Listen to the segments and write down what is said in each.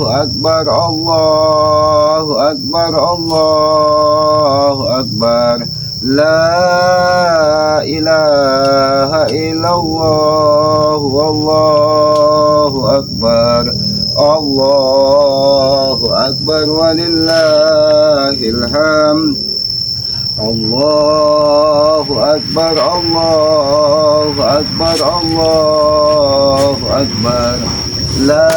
Akbar, Allahu Akbar, Allahu Akbar. La ilaha illallah, wallahu akbar. Allahu akbar walillahil hamd. Allahu akbar, Allahu akbar, Allahu akbar. La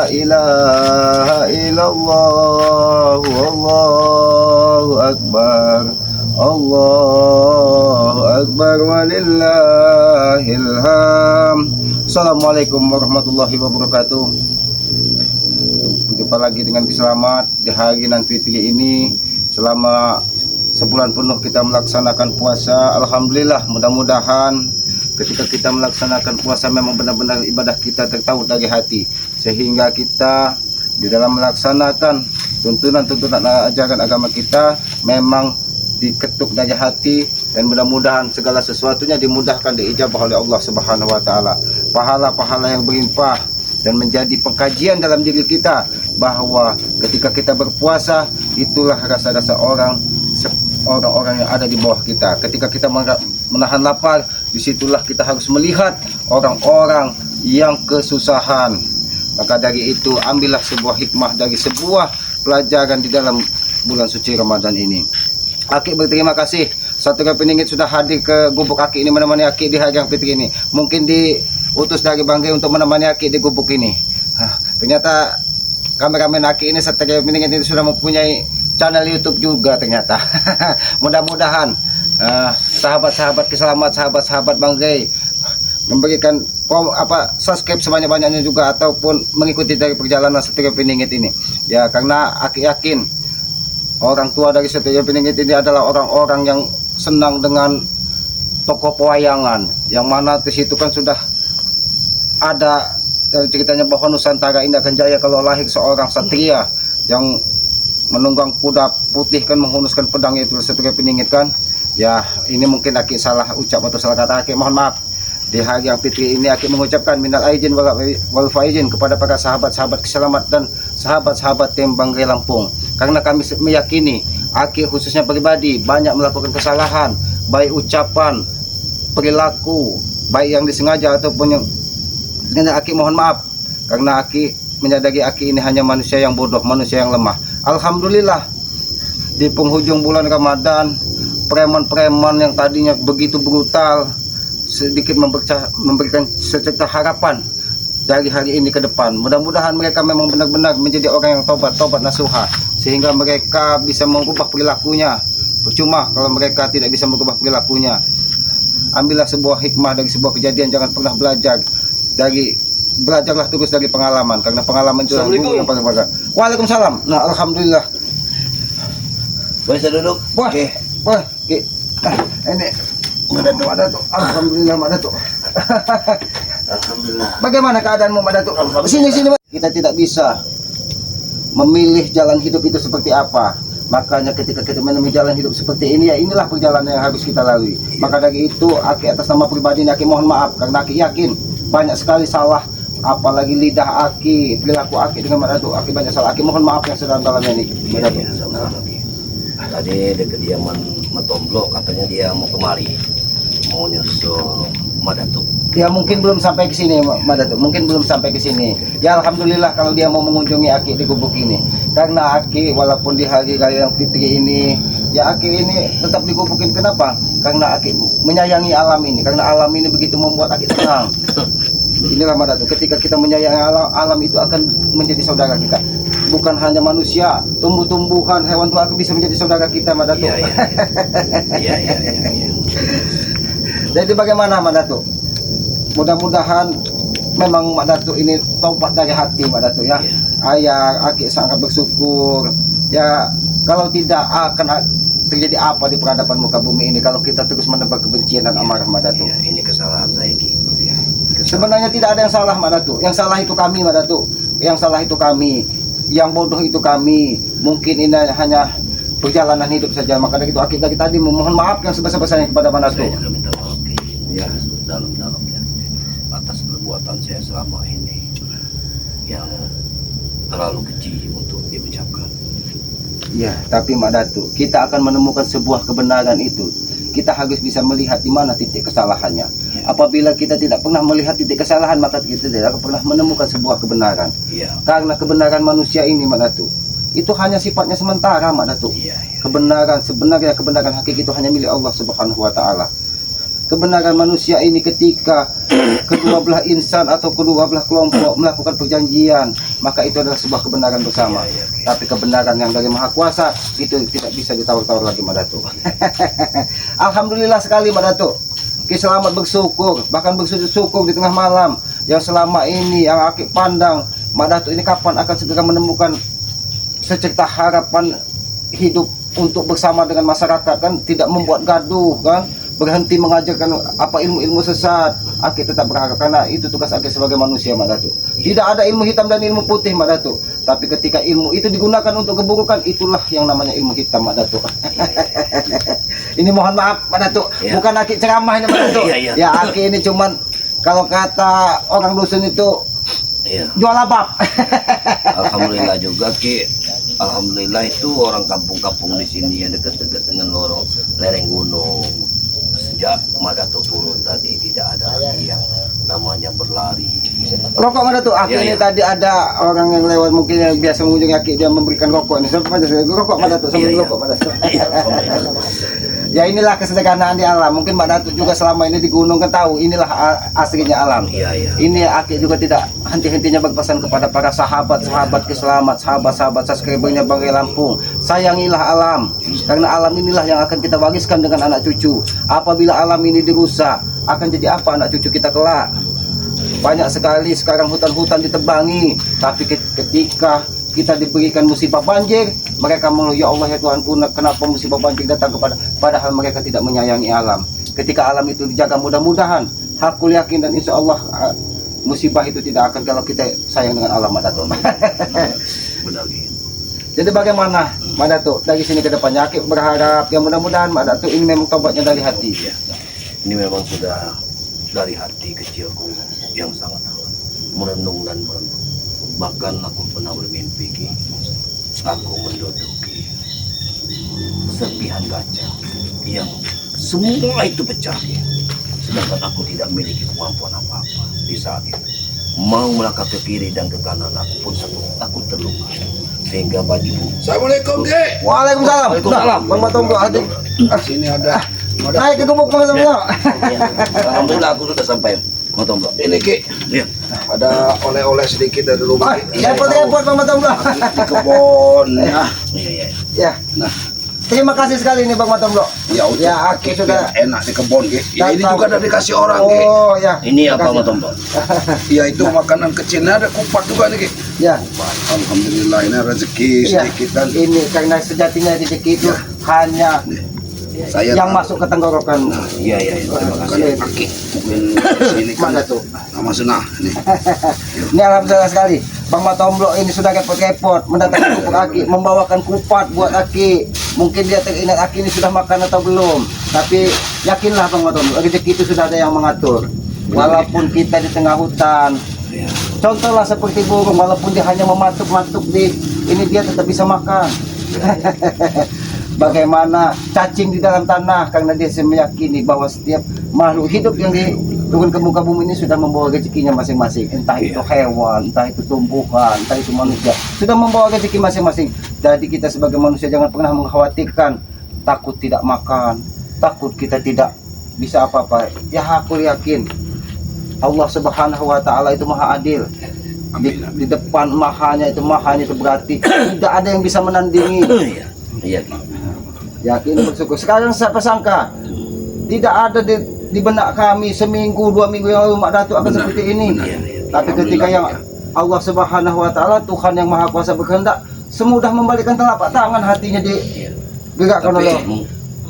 ilaha illallah, wallahu akbar. Allahu akbar walillahil hamd. Assalamualaikum warahmatullahi wabarakatuh. Berjumpa lagi dengan Selamat di hari nanti ini. Selama sebulan penuh kita melaksanakan puasa. Alhamdulillah, mudah-mudahan ketika kita melaksanakan puasa memang benar-benar ibadah kita tertaut dari hati, sehingga kita di dalam melaksanakan tuntunan-tuntunan ajaran agama kita memang diketuk dari hati, dan mudah-mudahan segala sesuatunya dimudahkan, diijabah oleh Allah Subhanahu wa taala. Pahala-pahala yang berlimpah dan menjadi pengkajian dalam diri kita bahwa ketika kita berpuasa itulah rasa-rasa orang-orang yang ada di bawah kita. Ketika kita menahan lapar, disitulah kita harus melihat orang-orang yang kesusahan. Maka dari itu ambillah sebuah hikmah dari sebuah pelajaran di dalam bulan suci Ramadan ini. Aki berterima kasih Satria Peningit sudah hadir ke gubuk Aki ini, menemani Aki di hari yang fitri ini. Mungkin diutus dari Banggai untuk menemani Aki di gubuk ini. Ternyata kameramen Aki ini, Satria Peningit ini, sudah mempunyai channel YouTube juga ternyata. Mudah-mudahan sahabat-sahabat Selamat, sahabat-sahabat Banggai memberikan subscribe sebanyak-banyaknya juga, ataupun mengikuti dari perjalanan Satria Peningit ini. Ya, karena Aki yakin orang tua dari Satria Peningit ini adalah orang-orang yang senang dengan tokoh pewayangan, yang mana di situ kan sudah ada ceritanya bahwa Nusantara ini akan jaya kalau lahir seorang satria yang menunggang kuda putih kan, menghunuskan pedang, itu Satria Peningit kan. Ya, ini mungkin Aki salah ucap atau salah kata. Aki mohon maaf. Di hari yang fitri ini Aki mengucapkan minal aidin wal faizin kepada para sahabat-sahabat Selamat dan sahabat-sahabat tim Banggai Lampung. Karena kami meyakini Aki khususnya pribadi banyak melakukan kesalahan, baik ucapan, perilaku, baik yang disengaja ataupun yang Aki mohon maaf, karena Aki menyadari Aki ini hanya manusia yang bodoh, manusia yang lemah. Alhamdulillah, di penghujung bulan Ramadan, preman-preman yang tadinya begitu brutal sedikit memberikan secerca harapan dari hari ini ke depan. Mudah-mudahan mereka memang benar-benar menjadi orang yang tobat nasuha, sehingga mereka bisa mengubah perilakunya. Percuma kalau mereka tidak bisa mengubah perilakunya. Ambillah sebuah hikmah dari sebuah kejadian, jangan pernah belajarlah terus dari pengalaman, karena pengalaman itu guru yang paling berharga. Waalaikumsalam. Nah, alhamdulillah. Boleh saya duduk? Boleh. Boleh. Ini ada tuh. Alhamdulillah, ada tuh. Alhamdulillah. Bagaimana keadaanmu, Mbak Datuk? Sini. Kita tidak bisa memilih jalan hidup itu seperti apa. Makanya ketika kita menemui jalan hidup seperti ini, ya inilah perjalanan yang harus kita lalui. Maka dari itu, Aki atas nama pribadi Aki mohon maaf, karena Aki yakin banyak sekali salah, apalagi lidah Aki, perilaku Aki dengan Mbak Datuk. Aki banyak salah. Aki mohon maaf yang sedalam-dalamnya ini, Mbak Datuk. Ya, sama-sama. Tadi di kediaman Matomblo katanya dia mau kemari, mau nyusul Mbak Datuk. Ya mungkin belum sampai ke sini, Mbak Datuk. Mungkin belum sampai ke sini. Ya alhamdulillah kalau dia mau mengunjungi Aki di gubuk ini. Karena Aki walaupun di hari raya yang fitri ini, ya Aki ini tetap digubukin. Kenapa? Karena Aki menyayangi alam ini. Karena alam ini begitu membuat Aki tenang. Inilah Mbak Datuk, ketika kita menyayangi alam itu akan menjadi saudara kita. Bukan hanya manusia, tumbuh-tumbuhan, hewan tua bisa menjadi saudara kita, Mbak Datuk. Iya. Jadi bagaimana, Mbak Datuk? Mudah-mudahan memang Mbak Datuk ini taubat dari hati, Mbak Datuk ya. Ayah, Aki sangat bersyukur. Ya, kalau tidak akan terjadi apa di peradaban muka bumi ini kalau kita terus menebar kebencian dan amarah, Mbak Datuk. Ya, ini kesalahan saya, Ki. Sebenarnya tidak ada yang salah, Mbak Datuk. Yang salah itu kami, Mbak Datuk. Yang salah itu kami. Yang bodoh itu kami. Mungkin ini hanya perjalanan hidup saja. Maka dari itu Aki dari tadi memohon maaf yang sebesar-besarnya kepada Mbak Datuk. Saya juga minta maaf, Ki. Ya, dalam-dalamnya atas perbuatan saya selama ini yang terlalu kecil untuk diucapkan. Ya, tapi Mak Datuk, kita akan menemukan sebuah kebenaran itu. Kita harus bisa melihat di mana titik kesalahannya. Apabila kita tidak pernah melihat titik kesalahan, maka kita tidak akan pernah menemukan sebuah kebenaran. Iya. Karena kebenaran manusia ini, Mak Datuk, itu hanya sifatnya sementara, Mak Datuk. Iya. Kebenaran sebenarnya, kebenaran hakiki itu hanya milik Allah Subhanahu wa taala. Kebenaran manusia ini ketika kedua belah insan atau kedua belah kelompok melakukan perjanjian, maka itu adalah sebuah kebenaran bersama. Tapi kebenaran yang dari Maha Kuasa itu tidak bisa ditawar-tawar lagi, Mak Datuk. Alhamdulillah sekali, Mak Datuk. Kita selamat bersyukur, bahkan bersujud syukur di tengah malam. Yang selama ini yang Aki pandang, Mak Datuk ini kapan akan segera menemukan secerca harapan hidup untuk bersama dengan masyarakat, kan, tidak membuat gaduh, kan, berhenti mengajarkan apa ilmu-ilmu sesat. Aki tetap berharap, karena itu tugas Aki sebagai manusia, Mak Datuk. Tidak ada ilmu hitam dan ilmu putih, Mak Datuk. Tapi ketika ilmu itu digunakan untuk keburukan, itulah yang namanya ilmu hitam, Mak Datuk. Ini mohon maaf, Mak Datuk, bukan Aki ceramah ini, Mak Datuk. Ya, Aki ini cuman kalau kata orang dusun itu jual labap. Alhamdulillah juga Ki. Alhamdulillah itu orang kampung-kampung di sini yang dekat-dekat dengan lereng gunung. Sejak Mak Datuk turun tadi tidak ada lagi yang namanya berlari. Rokok, Mak Datuk, Aki ini tadi ada orang yang lewat mungkin yang biasa mengunjungi Aki, dia memberikan rokok ini. Sampai pada rokok, Mak Datuk, sambil rokok, Mak Datuk. Ya, inilah kesederhanaan di alam. Mungkin Mak Datuk juga selama ini di gunung kan tahu inilah aslinya alam. Ini Aki juga tidak henti-hentinya berpesan kepada para sahabat-sahabat keselamat, sahabat-sahabat subscribernya Bang Lampung. Sayangilah alam, karena alam inilah yang akan kita wariskan dengan anak cucu. Apabila alam ini dirusak, akan jadi apa anak cucu kita kelak? Banyak sekali sekarang hutan-hutan ditebangi, tapi ketika kita diberikan musibah banjir, mereka mengeluh, ya Allah ya Tuhanku, kenapa musibah banjir datang padahal mereka tidak menyayangi alam. Ketika alam itu dijaga, mudah-mudahan aku yakin dan insya Allah musibah itu tidak akan kalau kita sayang dengan alam, Mak Datuk. Benar gitu. Jadi bagaimana, Mak Datuk, dari sini ke depannya? Aki berharap yang mudah-mudahan Mak Datuk ini memang tobatnya dari hati. Ini memang sudah dari hati kecilku yang sangat merenung dan merenung. Bahkan aku pernah bermimpi, Ki, aku menduduki serpihan kaca yang semua itu pecah, Ki. Sedangkan aku tidak memiliki kemampuan apa-apa di saat itu. Mau melangkah ke kiri dan ke kanan, aku pun takut terluka. Sehingga bajuku. Assalamualaikum, Dek. Waalaikumsalam. Waalaikumsalam. Bang Matombo, adik. Sini ada. Naik ke gubuk, Bang Matombo. Alhamdulillah aku sudah sampai. Matombo. Ini, Ki. Iya. Ada oleh-oleh sedikit dari rumah. Repot-repot, Bang Matombo. Di kebun. Ya. Iya. Ya. Nah, Terima kasih sekali nih Bang Matombo. ya udah. Ya, Aki sudah. Enak di kebun, Ki. Ini juga ada dikasih orang, Ki. Oh, ya. Ini apa Matombo? Ya, itu makanan kecilnya ada kupat juga nih, Ki. Ya. Alhamdulillah, ini rezeki Ya. sedikit dan Ini karena sejatinya rezeki itu hanya saya yang masuk ke tenggorokan. Iya. Terima kasih. Aki. Mungkin sini kan Mana tuh? sama senah ini. Ini alhamdulillah sekali. Bang Matombo ini sudah repot-repot mendatangkan pupuk Aki, membawakan kupat buat Aki. Mungkin dia teringat Aki ini sudah makan atau belum. Tapi yakinlah Bang Matombo, rezeki itu sudah ada yang mengatur. Walaupun kita di tengah hutan, contohlah seperti burung, walaupun dia hanya mematuk-matuk di ini, dia tetap bisa makan. Bagaimana cacing di dalam tanah, karena dia meyakini bahwa setiap makhluk hidup yang turun ke muka bumi ini sudah membawa rezekinya masing-masing. Entah itu hewan, entah itu tumbuhan, entah itu manusia, sudah membawa rezeki masing-masing. Jadi kita sebagai manusia jangan pernah mengkhawatirkan, takut tidak makan, takut kita tidak bisa apa-apa. Ya, aku yakin Allah Subhanahu wa taala itu Maha Adil. Di depan mahanya itu berarti tidak ada yang bisa menandingi. Iya. Yakin bersyukur. Sekarang siapa sangka tidak ada di benak kami seminggu 2 minggu yang lalu Mak Datuk akan seperti ini. Tapi ketika yang Allah Subhanahu wa taala, Tuhan yang Maha Kuasa berkehendak, semudah membalikkan telapak tangan, hatinya digerakkan oleh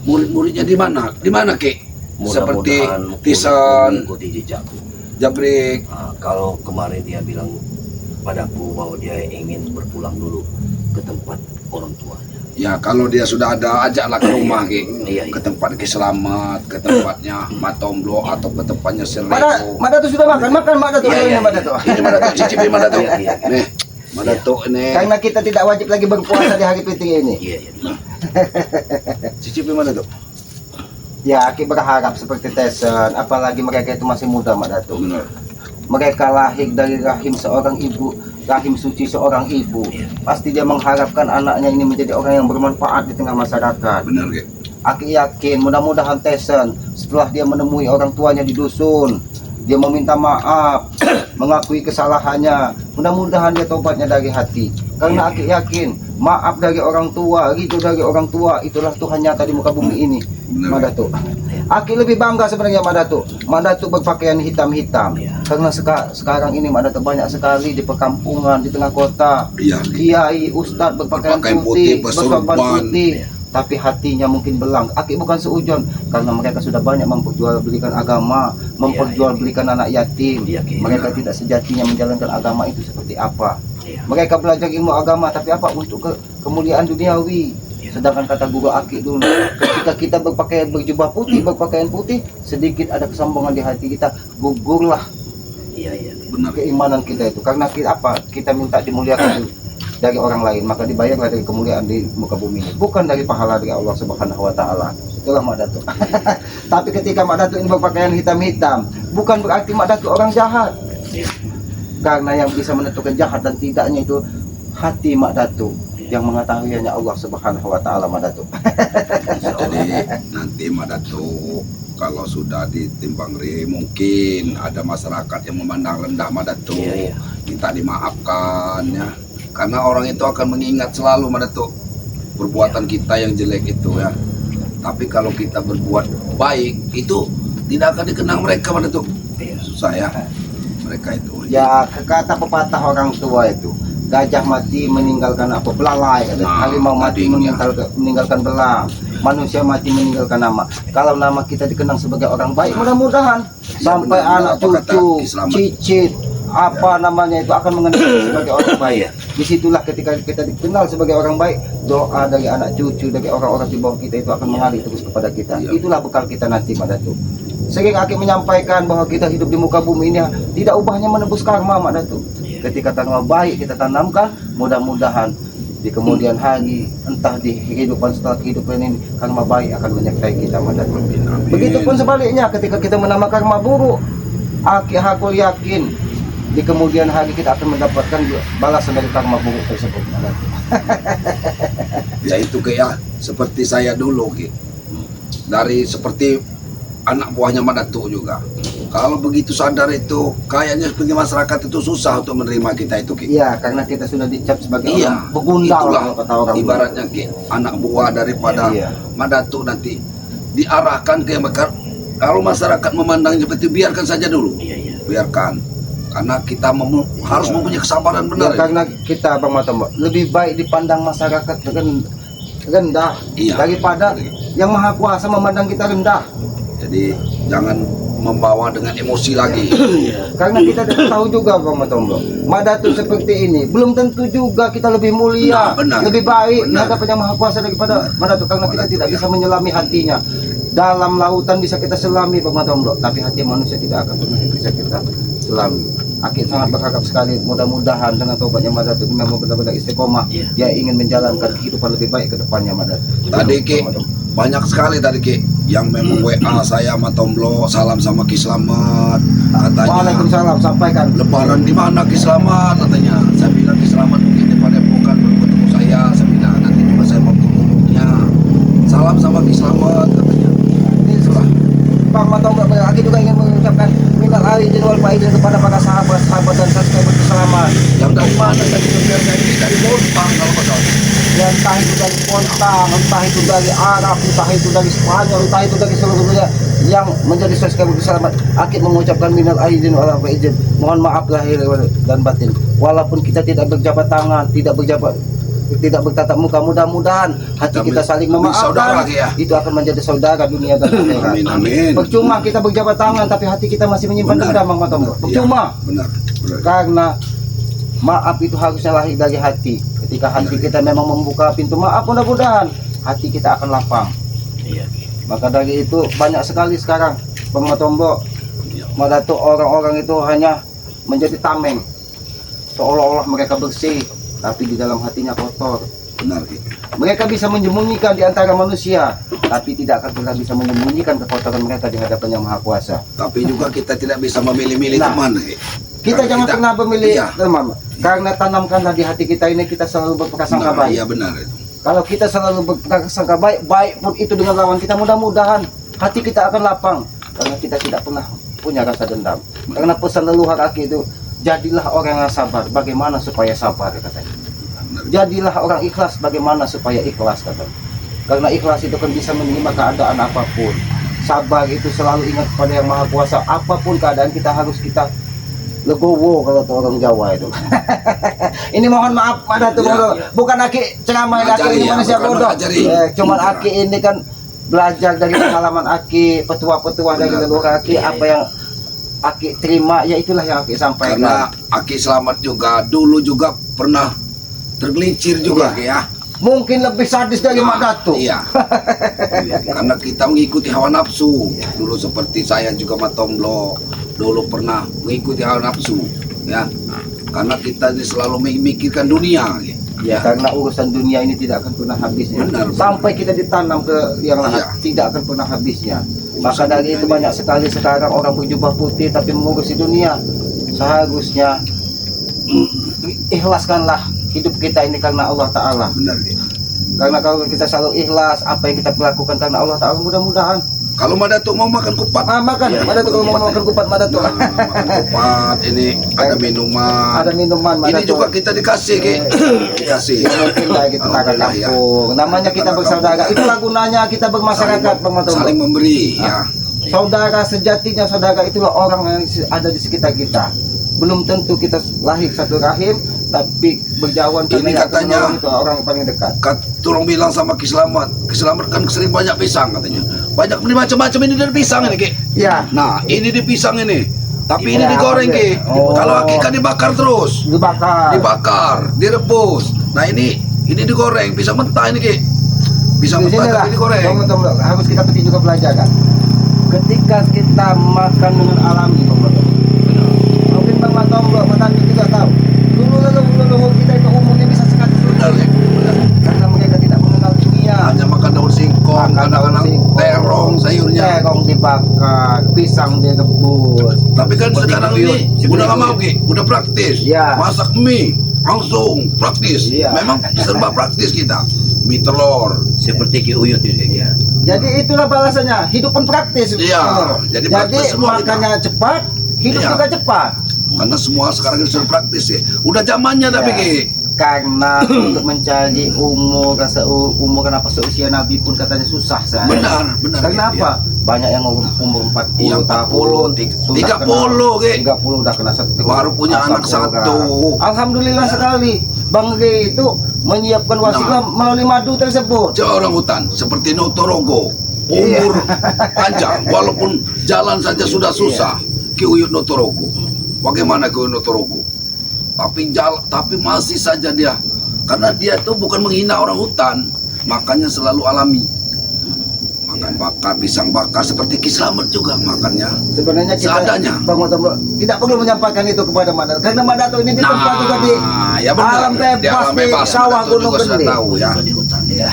Murid-muridnya di mana? Di mana, Ki? Seperti Mudah-mudahan Tisan, mengikuti jejakku. Jabrik. Kalau kemarin dia bilang padaku bahwa dia ingin berpulang dulu ke tempat orang tuanya. Ya, kalau dia sudah ada, ajaklah ke rumah, Ki. Iya. Ke tempat Ki Selamat, ke tempatnya Matombo atau ke tempatnya Serleko. Mak Datuk sudah makan Mak Datuk. Iya. Mak Datuk. Ini Mak Datuk, cicipi Mak Datuk. Iya. Nih, Madato ini. Karena kita tidak wajib lagi berpuasa di hari penting ini. Iya, iya. Cicipi mana tuh? Ya, Aki berharap seperti Tesen, apalagi mereka itu masih muda, Mak Dato. Benar. Mereka lahir dari rahim seorang ibu, rahim suci seorang ibu. Pasti dia mengharapkan anaknya ini menjadi orang yang bermanfaat di tengah masyarakat. Benar Ki. Aki yakin mudah-mudahan Tesen setelah dia menemui orang tuanya di dusun, dia meminta maaf, mengakui kesalahannya. Mudah-mudahan dia tobatnya dari hati. Karena Aki yakin maaf dari orang tua, ridho dari orang tua, itulah Tuhan nyata di muka bumi ini. Benar. Mak Dato. Aki lebih bangga sebenarnya Mak Dato. Mak Dato berpakaian hitam-hitam. Karena sekarang ini Mak Dato banyak sekali di perkampungan, di tengah kota. Iya. Ki. Kiai, ustadz berpakaian Berpakaian putih, putih, bersorban bersorban. putih, tapi hatinya mungkin belang. Aki bukan seujon karena mereka sudah banyak memperjualbelikan agama, memperjualbelikan anak yatim. Iya, Ki. Mereka tidak sejatinya menjalankan agama itu seperti apa. Iya. Mereka belajar ilmu agama tapi apa untuk kemuliaan duniawi. Sedangkan kata guru Aki dulu, ketika kita berpakaian berjubah putih, berpakaian putih, sedikit ada kesombongan di hati kita, gugurlah Iya, iya. Benar. keimanan kita itu. Karena kita apa? Kita minta dimuliakan dari orang lain, maka dibayarlah dari kemuliaan di muka bumi ini, bukan dari pahala dari Allah Subhanahu wa taala. Itulah Mak Dato. Tapi ketika Mak Dato ini berpakaian hitam-hitam, bukan berarti Mak Dato orang jahat. Karena yang bisa menentukan jahat dan tidaknya itu hati Mak Dato, yang mengetahui hanya Allah Subhanahu wa taala, Mak Dato. Jadi nanti Mak Dato kalau sudah ditimbang mungkin ada masyarakat yang memandang rendah Mak Dato, Iya, iya. minta dimaafkan ya. Karena orang itu akan mengingat selalu Mak Dato perbuatan kita yang jelek itu ya. Tapi kalau kita berbuat baik itu tidak akan dikenang mereka Mak Dato. Susah ya mereka itu. Ya, kata pepatah orang tua itu, gajah mati meninggalkan apa? Belalai. Nah, Harimau mati tadinya. meninggalkan belang. Manusia mati meninggalkan nama. Kalau nama kita dikenang sebagai orang baik, mudah-mudahan sampai benar. anak Apa kata cucu, Islam? cicit, apa namanya itu akan mengenal kita sebagai orang baik. Disitulah ketika kita dikenal sebagai orang baik, doa dari anak cucu, dari orang-orang di bawah kita itu akan mengalir terus kepada kita. Iya. Itulah bekal kita nanti, Mak Dato. Sering Aki menyampaikan bahwa kita hidup di muka bumi ini tidak ubahnya menebus karma, Mak Dato. Ketika karma baik kita tanamkan, mudah-mudahan di kemudian hari, entah di kehidupan setelah kehidupan ini, karma baik akan menyertai kita, Mak Dato. Begitupun sebaliknya, ketika kita menambah karma buruk, aku yakin di kemudian hari kita akan mendapatkan balasan dari karma buruk tersebut, Mak Dato. Ya itu kayak seperti saya dulu Ki. Dari seperti anak buahnya Mak Dato juga. Kalau begitu sadar itu kayaknya sebagai masyarakat itu susah untuk menerima kita itu Ki. Iya, karena kita sudah dicap sebagai Iya, orang begundal, itulah kalau kata orang. ibaratnya Ki, anak buah daripada Iya. Mak Dato nanti diarahkan ke mereka. Kalau masyarakat memandangnya seperti biarkan saja dulu. Iya, iya. Biarkan. Karena kita harus mempunyai kesabaran Ya, benar. karena kita Bang Matombo lebih baik dipandang masyarakat rendah Iya. daripada yang Maha Kuasa memandang kita rendah. Jadi jangan membawa dengan emosi lagi. Karena kita tidak tahu juga Bang Matombo, Mak Dato seperti ini belum tentu juga kita lebih mulia, Nah, benar. lebih baik di Benar. hadapan yang Maha Kuasa daripada Mak Dato, karena kita Mak Dato, tidak ya. bisa menyelami hatinya. Dalam lautan bisa kita selami Bang Matombo, tapi hati manusia tidak akan pernah bisa kita selami. Aki sangat berharap sekali, mudah-mudahan dengan tobatnya Mak Dato ini memang benar-benar istiqomah. Iya. Dia ingin menjalankan kehidupan lebih baik ke depannya, Mak Dato. Tadi Ki, banyak sekali tadi Ki yang memang WA saya sama Tomblo, salam sama Ki Slamet, katanya Waalaikumsalam, sampaikan. Lebaran di mana Ki Slamet, katanya. Saya bilang Ki Slamet mungkin di Padepokan belum ketemu saya bilang nanti juga saya mau ketumunya. Salam sama Ki Slamet, katanya. Itulah. Bang Matombo, Aki juga ingin mengucapkan minal aidin wal faizin kepada para sahabat dan subscriber selamat. Yang dari mana tadi sebenarnya ini dari Bontang kalau nggak salah. Ya, entah itu dari Pontang, entah itu dari Arab, entah itu dari Spanyol, entah itu dari seluruh dunia yang menjadi subscriber selamat. Aki mengucapkan minal aidin wal faizin. Mohon maaf lahir dan batin. Walaupun kita tidak berjabat tangan, tidak bertatap muka, mudah-mudahan hati kita saling saudara, memaafkan. ya. Itu akan menjadi saudara dunia dan akhirat. Amin amin. Percuma kita berjabat tangan tapi hati kita masih menyimpan Benar. dendam, Bang Matombo. Percuma. Ya, benar. Karena maaf itu harusnya lahir dari hati. Ketika hati kita memang membuka pintu maaf, mudah-mudahan hati kita akan lapang. Iya. Maka dari itu banyak sekali sekarang Bang Matombo, Ya. Mak Dato, orang-orang itu hanya menjadi tameng. seolah-olah mereka bersih, tapi di dalam hatinya kotor. Benar Ki. Mereka bisa menyembunyikan di antara manusia, tapi tidak akan pernah bisa menyembunyikan kekotoran mereka di hadapan Yang Maha Kuasa. Tapi juga kita tidak bisa memilih-milih Nah, teman Ki. Kita Karena jangan pernah memilih Iya. teman, karena tanamkanlah di hati kita ini kita selalu berprasangka Nah, baik. iya benar itu. Kalau kita selalu berprasangka baik, baik pun itu dengan lawan kita, mudah-mudahan hati kita akan lapang, karena kita tidak pernah punya rasa dendam. Karena pesan leluhur Aki itu, jadilah orang yang sabar, bagaimana supaya sabar katanya. Jadilah orang ikhlas, bagaimana supaya ikhlas katanya. Karena ikhlas itu kan bisa menerima keadaan apapun. Sabar itu selalu ingat pada Yang Maha Kuasa, apapun keadaan kita harus kita legowo kalau tuh orang Jawa itu. Ini mohon maaf pada tuh, Ya. bukan Aki ceramah Aki Ngajari ini ya, manusia bukan bodoh. ngajari. Cuman Aki ini kan belajar dari pengalaman Aki, petua-petua dari Benar. leluhur Aki, apa yang Aki terima, ya itulah yang Aki sampaikan. Karena Aki Selamat juga dulu juga pernah tergelincir juga Ki, ya. Mungkin lebih sadis dari Mak Datuk. Iya. Karena kita mengikuti hawa nafsu. Dulu seperti saya juga Matomblo, dulu pernah mengikuti hawa nafsu, ya. Karena kita ini selalu memikirkan dunia, Ya, karena urusan dunia ini tidak akan pernah habisnya. Benar. Sampai kita ditanam ke yang lain, Iya. tidak akan pernah habisnya. Urusan Maka dari dunia itu ini. banyak sekali sekarang orang berjubah putih tapi mengurusi dunia. Seharusnya ikhlaskanlah hidup kita ini karena Allah Ta'ala. Benar Ki. Karena kalau kita selalu ikhlas, apa yang kita lakukan karena Allah Ta'ala, mudah-mudahan. Kalau Madatuk mau makan kupat, Makan, Iya, Mak Datuk kalau mau kupat. makan kupat Mak Datuk. nah, makan kupat ini ada minuman. Ada minuman Mak Ini Datuk. juga kita dikasih Ki. Dikasih. Mungkin lah kita kakak Alhamdulillah, ya. kampung. Namanya kita Kakak bersaudara. kampung, ya. Itulah gunanya kita bermasyarakat, Bang Matomo. Saling memberi, ya. Saudara sejatinya, saudara itulah orang yang ada di sekitar kita. Belum tentu kita lahir satu rahim, tapi berjauhan Ini karena katanya- itu orang paling dekat. Turun bilang sama Ki Selamat kan sering banyak pisang katanya. Banyak beli macam-macam ini dari pisang ini Ki. Ya, Nah, ini di pisang ini. Tapi ini Ya, digoreng Ki. oh. Kalau Aki kan dibakar terus. dibakar. Direbus. Nah, ini digoreng, pisang mentah ini Ki. Pisang Di mentah sinilah tapi digoreng. Bang Matomo, harus kita penting juga belajar kan. Ketika kita makan dengan alami, Bang Matomo. Mungkin Bang Matomo, petani juga tahu. Dulu leluhur kita itu umurnya bisa 100 Benar, Ki. Benar. karena mereka tidak mengenal dunia. Hanya makan daun singkong, Makan kadang-kadang daun singkong, terong sayurnya. terong dibakar, pisang direbus. Tapi kan Seperti sekarang kuyut, ini seperti udah nggak mau kuyut. Ki, udah praktis. Iya. Masak mie langsung praktis. Iya. Memang serba praktis kita. Mie telur. Seperti Ki Uyut ini ya. Jadi itulah balasannya, hidup pun praktis. Iya, jadi praktis semua makannya cepat, hidup Iya. juga cepat. Karena semua sekarang ini sudah praktis ya. Udah zamannya tapi Iya. Ki. Karena untuk mencari umur kenapa seusia Nabi pun katanya susah saya. Benar, benar. Karena Ki. apa? Banyak yang umur 40 Iya, 40, tahun, 30, Ki. 30 udah kena satu. Baru punya asam anak urat. satu. Alhamdulillah sekali. Bang G itu menyiapkan wasilah melalui madu tersebut. Coba orang hutan seperti Notorogo. Umur panjang walaupun jalan saja sudah susah. Ki Uyut Notorogo. Bagaimana Ki Uyut Notorogo? Tapi masih saja dia, karena dia tuh bukan menghina orang hutan, makanya selalu alami. Makan bakar, pisang bakar seperti Ki Slamet juga makannya. Sebenarnya kita Seadanya. Bang Matomo tidak perlu menyampaikan itu kepada Madato karena Madato ini di tempat juga di ya benar. alam bebas, Di alam bebas, di sawah Madato Gunung juga sudah Gede. tahu ya. Di hutan ya.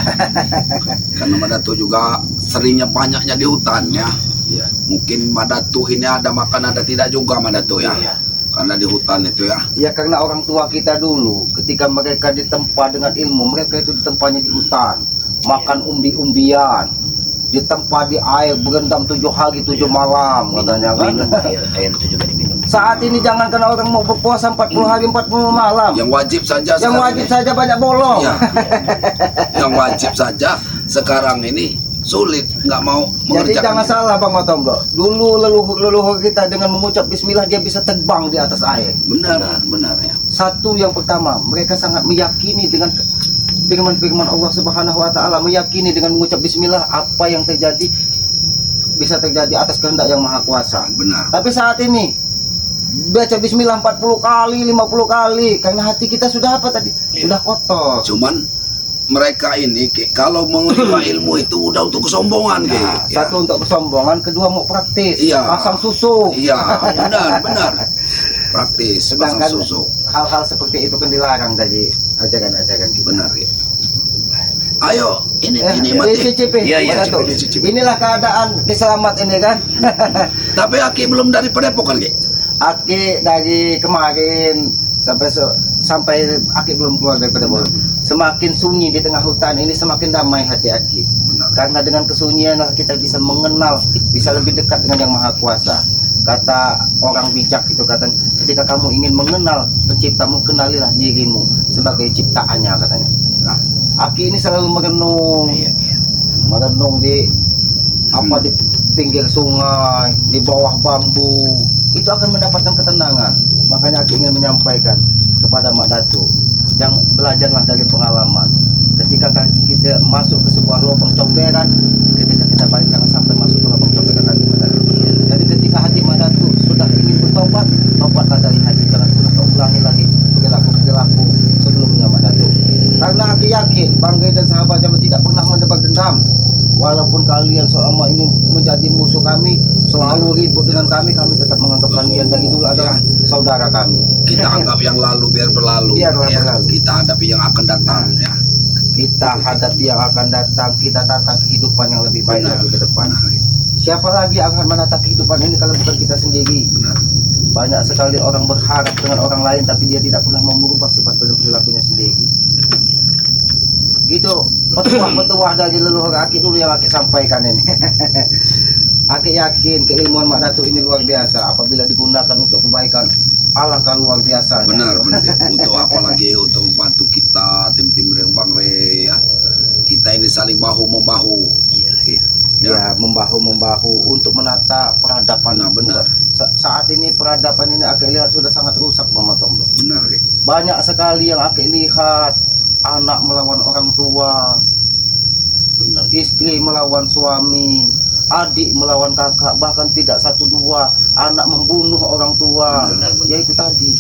Karena Madato juga seringnya banyaknya di hutan ya. Iya. Mungkin Madato ini ada makan ada tidak juga Madato ya. Iya. Karena di hutan itu ya. Ya karena orang tua kita dulu ketika mereka ditempa dengan ilmu, mereka itu ditempanya di hutan, makan umbi-umbian, ditempa di air berendam 7 hari 7 malam katanya kan. Minum air itu juga diminum. Saat ini jangan karena orang mau berpuasa 40 hari 40 malam. Yang wajib saja Yang sekarang wajib ini. saja banyak bolong. Ya. Yang wajib saja sekarang ini sulit, nggak mau Jadi mengerjakan. jangan salah Bang Matomo. Dulu leluhur kita dengan mengucap bismillah dia bisa terbang di atas air. Benar, benar ya. Satu yang pertama, mereka sangat meyakini dengan firman-firman Allah Subhanahu wa taala, meyakini dengan mengucap bismillah apa yang terjadi bisa terjadi atas kehendak yang Maha Kuasa. Benar. Tapi saat ini baca bismillah 40 kali, 50 kali karena hati kita sudah apa tadi? Sudah kotor. Cuman mereka ini Ki, kalau menerima ilmu itu udah untuk kesombongan Ki. Nah, Ya. satu untuk kesombongan, kedua mau praktis, Iya. pasang susu. Iya, benar, benar. praktis pasang Sedangkan susu. hal-hal seperti itu kan dilarang dari ajaran-ajaran kita. Benar ya. Ayo, ini Cicipi, Iya, iya, Mana tuh? cicipi. Inilah keadaan kiselamat ini kan. Tapi Aki belum dari Padepokan, Ki. Aki dari kemarin sampai Aki belum keluar daripada bola. Semakin sunyi di tengah hutan ini semakin damai hati Aki. Benar. Karena dengan kesunyian kita bisa mengenal, bisa lebih dekat dengan Yang Maha Kuasa. Kata orang bijak itu kata, ketika kamu ingin mengenal penciptamu, kenalilah dirimu sebagai ciptaannya katanya. Nah, Aki ini selalu merenung, merenung di di pinggir sungai, di bawah bambu. Itu akan mendapatkan ketenangan. Makanya Aki ingin menyampaikan kepada Mak Datu, yang belajarlah dari pengalaman. Ketika kita masuk ke sebuah lubang comberan, ketika kita balik jangan sampai masuk ke lubang comberan lagi. Jadi ketika hati Mak Datu sudah ingin bertobat, tobatlah dari hati, jangan pernah kau ulangi lagi perilaku sebelumnya Mak Datu. Karena Aki yakin Banggai dan sahabatnya tidak pernah mendebak dendam. Walaupun kalian selama ini menjadi musuh kami, selalu ribut dengan kami tetap menganggap kalian dari dulu adalah saudara kami. Kita anggap yang lalu biar berlalu. Biarlah ya. berlalu. Kita hadapi yang akan datang ya. Kita hadapi yang akan datang, kita tata kehidupan yang lebih baik Benar. lagi ke depan. Benar. Siapa lagi yang akan menata kehidupan ini kalau bukan kita sendiri? Benar. Banyak sekali orang berharap dengan orang lain tapi dia tidak pernah mau merubah sifat dan perilakunya sendiri. Gitu, petuah-petuah dari leluhur Aki dulu yang Aki sampaikan ini. Aki yakin keilmuan Mak Datu ini luar biasa apabila digunakan untuk kebaikan. Alangkah luar biasa. Benar. Untuk apalagi untuk membantu kita tim-tim Bang Re ya. Kita ini saling bahu membahu. Ya, membahu-membahu untuk menata peradaban. Nah, benar. Saat ini peradaban ini Aki lihat sudah sangat rusak Mama Tombo. Benar ya. Banyak sekali yang Aki lihat, anak melawan orang tua, Benar. istri melawan suami, adik melawan kakak, bahkan tidak satu dua, anak membunuh orang tua. Benar. Yaitu tadi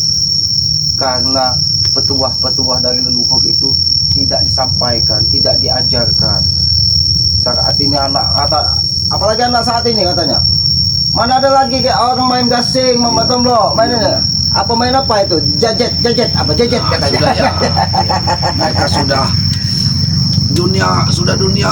karena petuah-petuah dari leluhur itu tidak disampaikan, tidak diajarkan. Saat ini apalagi anak saat ini katanya, mana ada lagi kayak orang main gasing, Mama Tombo, mainnya apa main apa itu? Jajet apa jajet Nah, katanya. sudah ya. Mereka dunia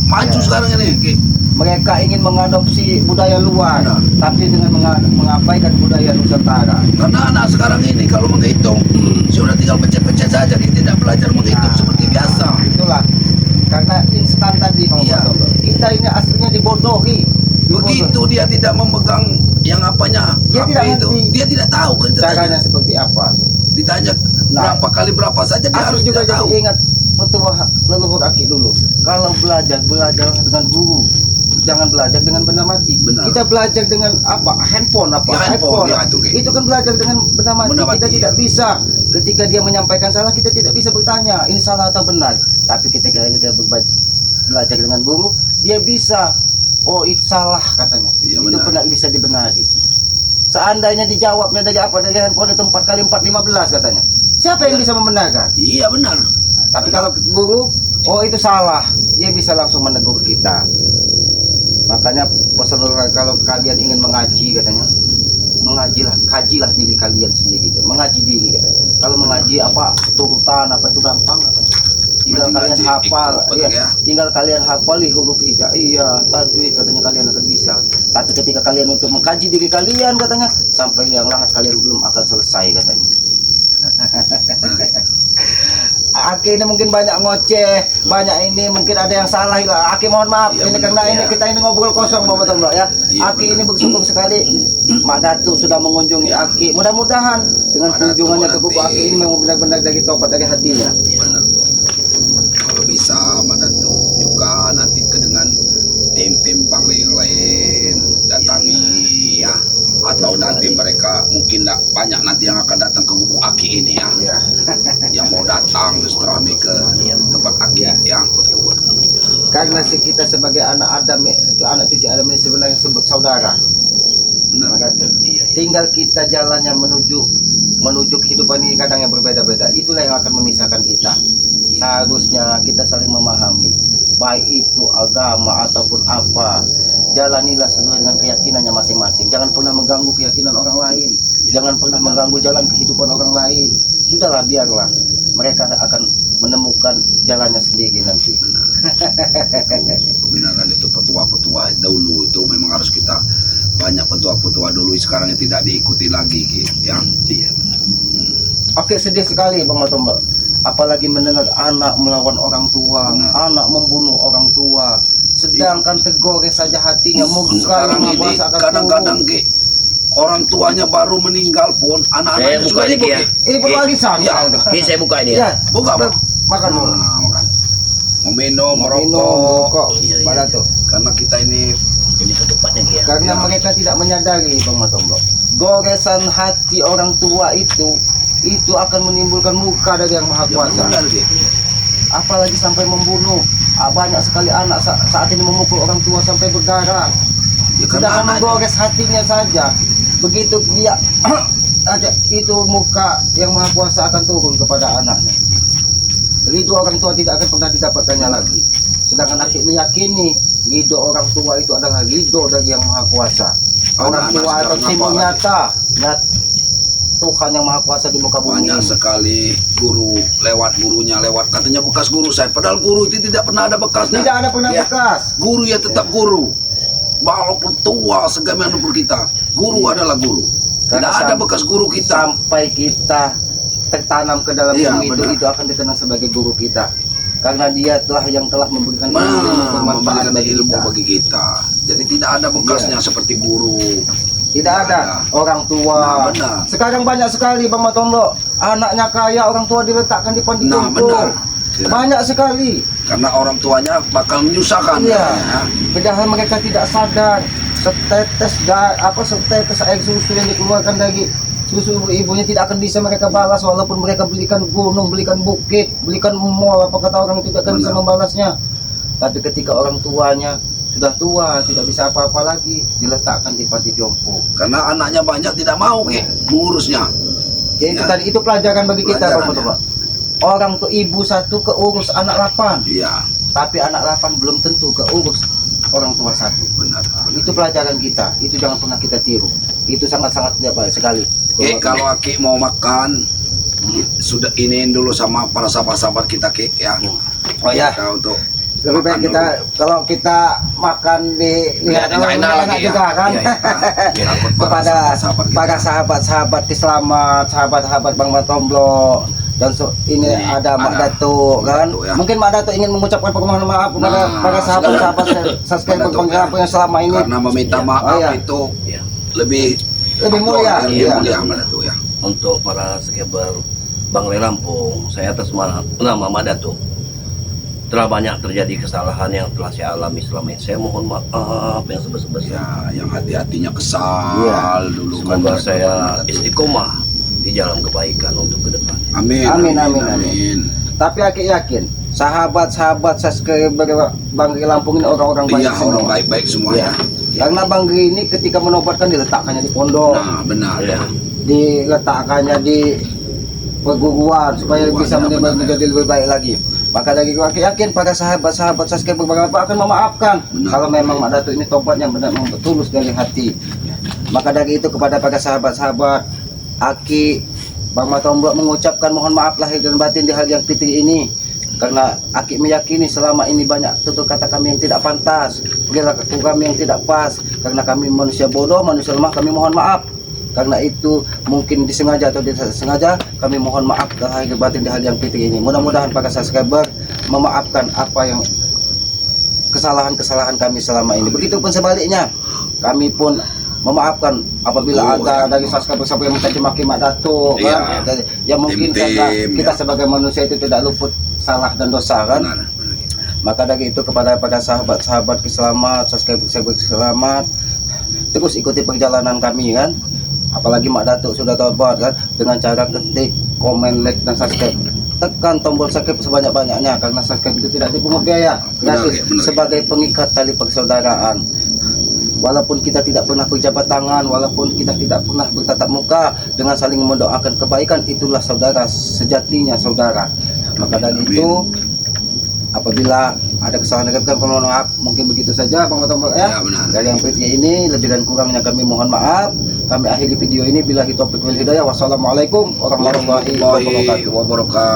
maju Ya. sekarang ini. Ki. Mereka ingin mengadopsi budaya luar, Benar. tapi dengan mengabaikan budaya Nusantara. Karena anak sekarang ini kalau menghitung sudah tinggal pencet-pencet saja, kita tidak belajar menghitung Nah. seperti biasa. Itulah karena instan tadi Bang Iya. Tombo. Kita ini aslinya dibodohi. Begitu dia tidak memegang yang apanya Dia HP tidak itu, ngerti. dia tidak tahu kan Caranya seperti apa? ditanya Nah. berapa saja dia harus Aku juga tidak jadi tahu. ingat petuah leluhur Aki dulu. Kalau belajar dengan guru. Jangan belajar dengan benda mati. Benar. Kita belajar dengan apa? Handphone apa? Ya, handphone, ya, Itu kan belajar dengan benda mati. Benda Kita mati, tidak ya. bisa. Ketika dia menyampaikan salah, kita tidak bisa bertanya ini salah atau benar. Tapi ketika kita belajar dengan guru, dia bisa. Oh itu salah katanya. Iya, Itu benar. benar bisa dibenari. Seandainya dijawabnya dari apa? Dari handphone itu 4 kali 4 15 katanya. Siapa yang bisa membenarkan? Iya benar. Tapi kalau guru, oh itu salah, dia bisa langsung menegur kita. Makanya pesan kalau kalian ingin mengaji katanya, kajilah diri kalian sendiri. Mengaji diri katanya. Kalau mengaji apa turutan apa itu gampang. Tinggal Mengaji, kalian hafal, ikut, iya. ya. Tinggal kalian hafal huruf hijaiyah, tajwid katanya kalian akan bisa. Tapi ketika kalian untuk mengkaji diri kalian katanya, sampai yang lahat kalian belum akan selesai katanya. Aki ini mungkin banyak ngoceh, banyak ini mungkin ada yang salah. Aki mohon maaf, Iya, ini benar, karena ini iya. kita ini ngobrol kosong Bapak Tombo ya. Iya, Aki benar. ini bersyukur sekali Mak Datu sudah mengunjungi Aki. Mudah-mudahan dengan Mak Datu kunjungannya ke gubuk nanti- Aki ini memang benar-benar dari tobat dari hatinya. Benar. Kalau bisa Madatu juga nanti dengan tim-tim Bang Re yang lain datangi ya. Atau nanti mereka mungkin banyak nanti yang akan datang ke gubuk Aki ini ya. Ya. Yang mau datang silaturahmi ke tempat Aki ya. Karena kita sebagai anak Adam, anak cucu Adam ini sebenarnya sebut saudara. Benar. Maka tinggal kita jalannya menuju kehidupan ini kadang yang berbeda-beda. Itulah yang akan memisahkan kita. Seharusnya kita saling memahami, baik itu agama ataupun apa. Jalanilah sesuai dengan keyakinannya masing-masing. Jangan pernah mengganggu keyakinan orang lain. jangan pernah mengganggu jalan kehidupan orang lain. Sudahlah, biarlah mereka akan menemukan jalannya sendiri nanti. Kebenaran itu petua-petua dahulu itu memang harus kita banyak petua-petua dulu sekarang yang tidak diikuti lagi ya. Iya. Oke, sedih sekali Bang Matombo. Apalagi mendengar anak melawan orang tua, anak membunuh orang tua, sedangkan tergores saja hatinya. Mungkin Sekarang ini kadang-kadang orang tuanya baru meninggal pun Saya anak-anaknya buka sudah lagi ribut ya. ini berwarisan. Ya. Ini saya buka ini Ya, ya. buka Bang. makan dulu. Makan. Meminum, Minum, merokok. Iya, Pak iya. Dato. Karena kita ini Ini ketupatnya ya. Karena Ya. mereka tidak menyadari Bang Matombo, goresan hati orang tua itu akan menimbulkan murka dari Yang Maha Kuasa. benar gitu. Apalagi sampai membunuh. Banyak sekali anak saat ini memukul orang tua sampai berdarah. Ya Sedangkan karena anaknya. menggores hatinya saja, begitu dia ada itu muka Yang Maha Kuasa akan turun kepada anaknya. Ridho orang tua tidak akan pernah didapatkannya lagi. Sedangkan akhir meyakini ridho orang tua itu adalah ridho dari Yang Maha Kuasa. Orang Anak-anak tua atau sekarang simbol apa nyata Tuhan Yang Maha Kuasa di muka bumi Banyak ini. sekali guru lewat gurunya lewat katanya bekas guru saya, padahal guru itu tidak pernah ada bekasnya. Tidak ada pernah Ya. bekas. Guru ya tetap guru, walaupun tua segaimanapun kita, guru adalah guru. Tidak Karena ada bekas guru kita. Sampai kita tertanam ke dalam Iya, bumi benar. itu akan dikenal sebagai guru kita. Karena dia yang telah memberikan ilmu Nah, bermanfaat memberikan bagi ilmu kita. bagi kita. Jadi tidak ada bekasnya seperti guru. Tidak ada orang tua. Nah, benar. Sekarang banyak sekali Bang Matombo, anaknya kaya, orang tua diletakkan di panti Nah, jompo. benar. Ya. Banyak sekali. Karena orang tuanya bakal menyusahkan. Iya. Ya. Padahal mereka tidak sadar setetes air susu yang dikeluarkan dari susu ibunya tidak akan bisa mereka balas, walaupun mereka belikan gunung, belikan bukit, belikan mall, apa kata orang itu tidak akan bisa Benar. membalasnya. Tapi ketika orang tuanya sudah tua, tidak bisa apa-apa lagi, diletakkan di panti jompo. Karena anaknya banyak tidak mau mengurusnya. Ya, itu Ya. tadi itu pelajaran bagi kita Bang Pelajarannya. Matombo. Orang tuh ibu satu keurus anak 8, Iya, tapi anak 8 belum tentu keurus orang tua satu. benar. Itu pelajaran kita, itu jangan pernah kita tiru. Itu sangat-sangat tidak baik sekali. Kalau Aki mau makan, sudah iniin dulu sama para sahabat-sahabat kita ya. Oh ya, Kita untuk lebih baik makan kita kalau kita makan di lihat nggak enak lagi juga ya. kan. Iya, iya. Takut para Kepada sahabat-sahabat kita. para sahabat-sahabat selamat, sahabat-sahabat Bang Matombo dan ini ada Mak ada Dato Mak kan. Dato, ya. Mungkin Mak Dato ingin mengucapkan permohonan maaf kepada Nah, para sahabat-sahabat subscriber Mak Dato, Bang Lampung yang selama ini karena meminta maaf Oh, iya. itu Ya. lebih mulia. lebih Iya. mulia mana tuh ya. Untuk para subscriber Bang Le Lampung, saya atas nama Madato telah banyak terjadi kesalahan yang telah saya alami selama ini. Saya mohon maaf yang sebesar-besarnya. Ya, yang hati-hatinya kesal Iya. dulu Semoga kan. saya istiqomah di jalan kebaikan untuk ke depan. Amin. Amin, amin. Tapi Aki yakin sahabat-sahabat subscriber Bang Gri Lampung ini orang-orang baik Iya, semua. orang baik-baik semua Iya. ya. Karena Bang Gri ini ketika menobatkan diletakkannya di pondok, Nah, benar. Ya. diletakkannya di perguruan supaya Perguruan, bisa ya, benar, menjadi lebih baik lagi. Maka dari itu Aki yakin para sahabat-sahabat subscriber Bang Lampung akan memaafkan Benar. kalau memang Mak Dato ini tobatnya benar-benar tulus dari hati. Maka dari itu kepada para sahabat-sahabat Aki, Bang Matombo mengucapkan mohon maaf lahir dan batin di hari yang fitri ini. Karena Aki meyakini selama ini banyak tutur kata kami yang tidak pantas, perilaku kami yang tidak pas. Karena kami manusia bodoh, manusia lemah, kami mohon maaf. Karena itu mungkin disengaja atau tidak sengaja, kami mohon maaf lahir dan batin di hari yang fitri ini. Mudah-mudahan para subscriber memaafkan apa yang kesalahan-kesalahan kami selama ini. Begitupun sebaliknya, kami pun memaafkan apabila Oh, ada ya. dari subscriber yang mencaci maki Mak Dato Iya. kan. Ya mungkin Tim-tim, karena kita ya. sebagai manusia itu tidak luput salah dan dosa kan. Benar, benar. Maka dari itu kepada sahabat-sahabat selamat, subscriber selamat, terus ikuti perjalanan kami kan. Apalagi Mak Dato sudah tobat kan, dengan cara ketik, komen, like dan subscribe. Tekan tombol subscribe sebanyak-banyaknya karena subscribe itu tidak dipungut biaya, gratis, Benar, benar. sebagai pengikat tali persaudaraan. Walaupun kita tidak pernah berjabat tangan, walaupun kita tidak pernah bertatap muka, dengan saling mendoakan kebaikan, itulah saudara, sejatinya saudara. Maka dari Amin. itu Apabila ada kesalahan kami mohon maaf. Mungkin begitu saja Bang Tombol Ya, ya. benar. Dari yang berikutnya ini lebih dan kurangnya kami mohon maaf. Kami akhiri video ini bila taufiq wal hidayah. Wassalamualaikum warahmatullahi wabarakatuh. Wabarakatuh.